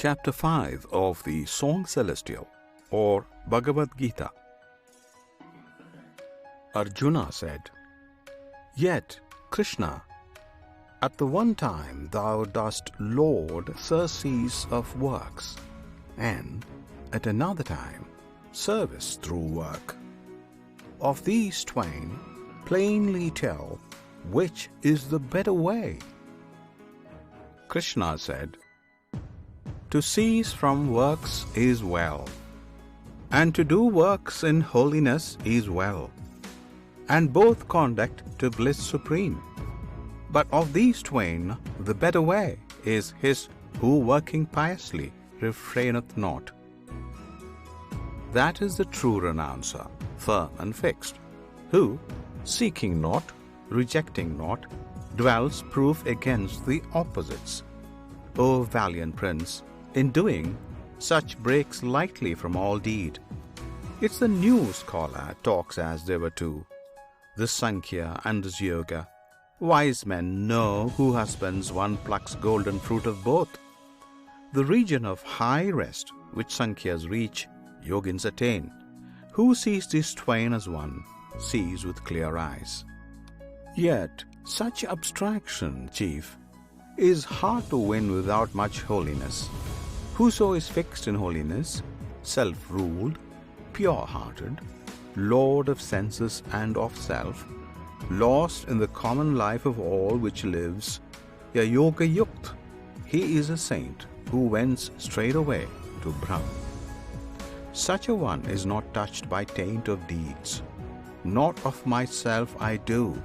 Chapter 5 of the Song Celestial, or Bhagavad Gita. Arjuna said, Yet, Krishna, at the one time thou dost laud surcease of works, and at another time service through work. Of these twain, plainly tell which is the better way. Krishna said, To cease from works is well, and to do works in holiness is well, and both conduct to bliss supreme. But of these twain the better way is his who working piously refraineth not. That is the true renouncer, firm and fixed, who, seeking not, rejecting not, dwells proof against the opposites. O valiant prince, in doing, such breaks lightly from all deed. It's the new scholar talks as they were two, this Sankhya and this Yoga. Wise men know who husbands one plucks golden fruit of both. The region of high rest which Sankhyas reach, Yogins attain. Who sees these twain as one, sees with clear eyes. Yet such abstraction, chief, is hard to win without much holiness. Whoso is fixed in holiness, self-ruled, pure-hearted, lord of senses and of self, lost in the common life of all which lives, a yoga yukt, he is a saint who wends straightway to Brahm. Such a one is not touched by taint of deeds. Not of myself I do.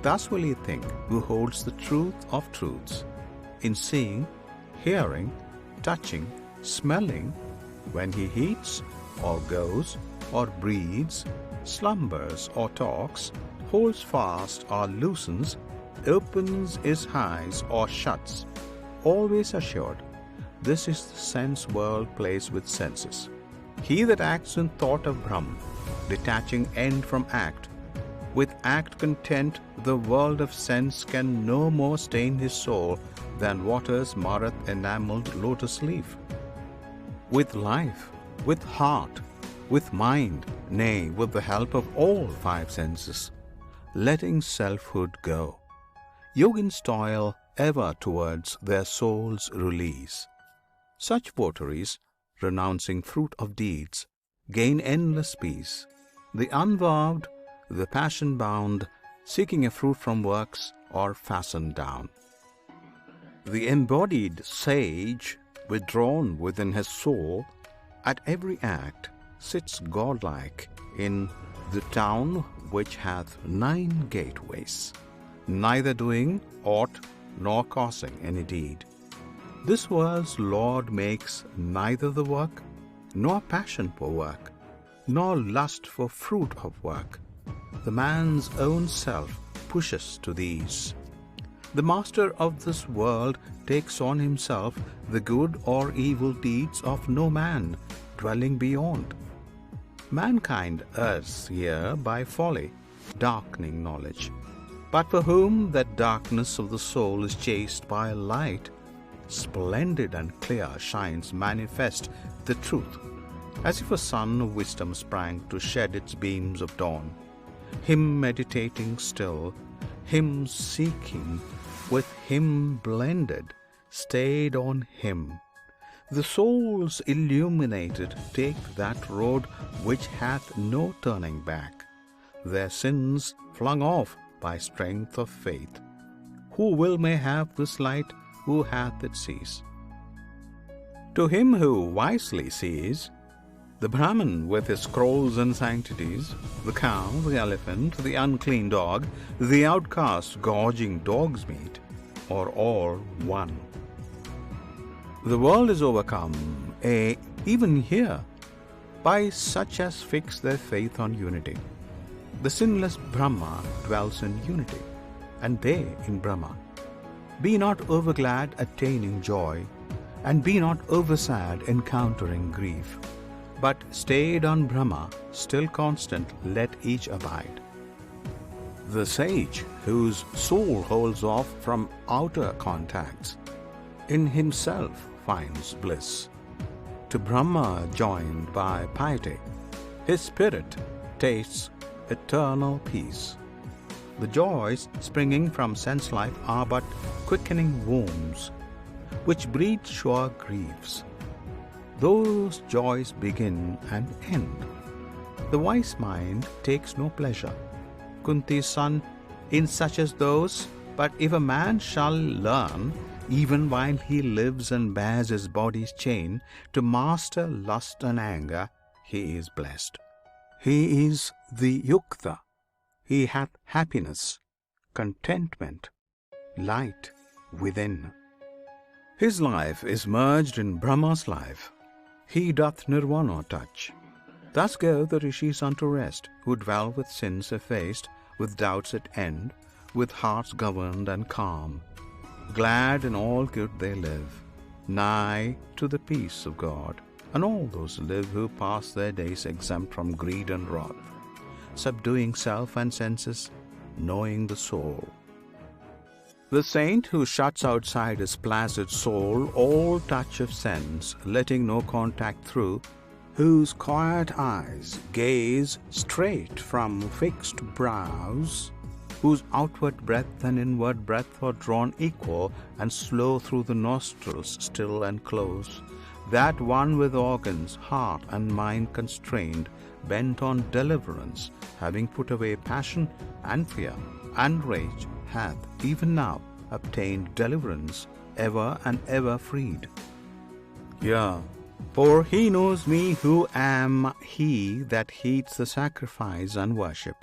Thus will he think who holds the truth of truths, in seeing, hearing, touching, smelling, when he eats, or goes, or breathes, slumbers or talks, holds fast or loosens, opens his eyes or shuts, always assured, this is the sense world plays with senses. He that acts in thought of Brahm, detaching end from act, with act content, the world of sense can no more stain his soul than waters marreth enamelled lotus leaf. With life, with heart, with mind, nay, with the help of all five senses, letting selfhood go, yogins toil ever towards their soul's release. Such votaries, renouncing fruit of deeds, gain endless peace. The unvowed, the passion-bound, seeking a fruit from works, are fastened down. The embodied sage, withdrawn within his soul, at every act sits godlike in the town which hath 9 gateways, neither doing aught nor causing any deed. This world's Lord makes neither the work, nor passion for work, nor lust for fruit of work. The man's own self pushes to these. The master of this world takes on himself the good or evil deeds of no man dwelling beyond. Mankind errs here by folly, darkening knowledge. But for whom that darkness of the soul is chased by a light, splendid and clear shines manifest the truth, as if a sun of wisdom sprang to shed its beams of dawn. Him meditating still, him seeking, with him blended, stayed on him. The souls illuminated take that road which hath no turning back, their sins flung off by strength of faith. Who will may have this light, who hath it cease. To him who wisely sees, the Brahman with his scrolls and sanctities, the cow, the elephant, the unclean dog, the outcast gorging dog's meat, are all one. The world is overcome, even here, by such as fix their faith on unity. The sinless Brahma dwells in unity, and they in Brahma. Be not overglad attaining joy, and be not oversad encountering grief. But stayed on Brahma, still constant, let each abide. The sage, whose soul holds off from outer contacts, in himself finds bliss. To Brahma joined by piety, his spirit tastes eternal peace. The joys springing from sense life are but quickening wombs, which breed sure griefs. Those joys begin and end. The wise mind takes no pleasure, Kunti's son, in such as those. But if a man shall learn, even while he lives and bears his body's chain, to master lust and anger, he is blessed. He is the Yukta. He hath happiness, contentment, light within. His life is merged in Brahma's life. He doth Nirvana touch. Thus go the rishis unto rest, who dwell with sins effaced, with doubts at end, with hearts governed and calm. Glad in all good they live, nigh to the peace of God. And all those live who pass their days exempt from greed and wrath, subduing self and senses, knowing the soul. The saint who shuts outside his placid soul all touch of sense, letting no contact through, whose quiet eyes gaze straight from fixed brows, whose outward breath and inward breath are drawn equal and slow through the nostrils still and close, that one with organs, heart and mind constrained, bent on deliverance, having put away passion and fear and rage, hath even now obtained deliverance, ever and ever freed. Yea, for he knows me who am he that heeds the sacrifice and worship,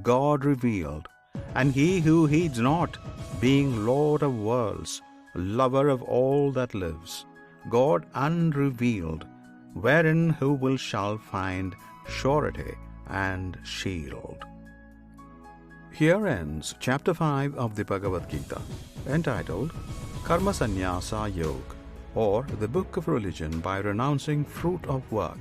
God revealed, and he who heeds not, being Lord of worlds, lover of all that lives, God unrevealed, wherein who shall find surety and shield. Here ends Chapter 5 of the Bhagavad Gita, entitled Karma Sannyasa Yoga, or the Book of Religion by Renouncing Fruit of Work,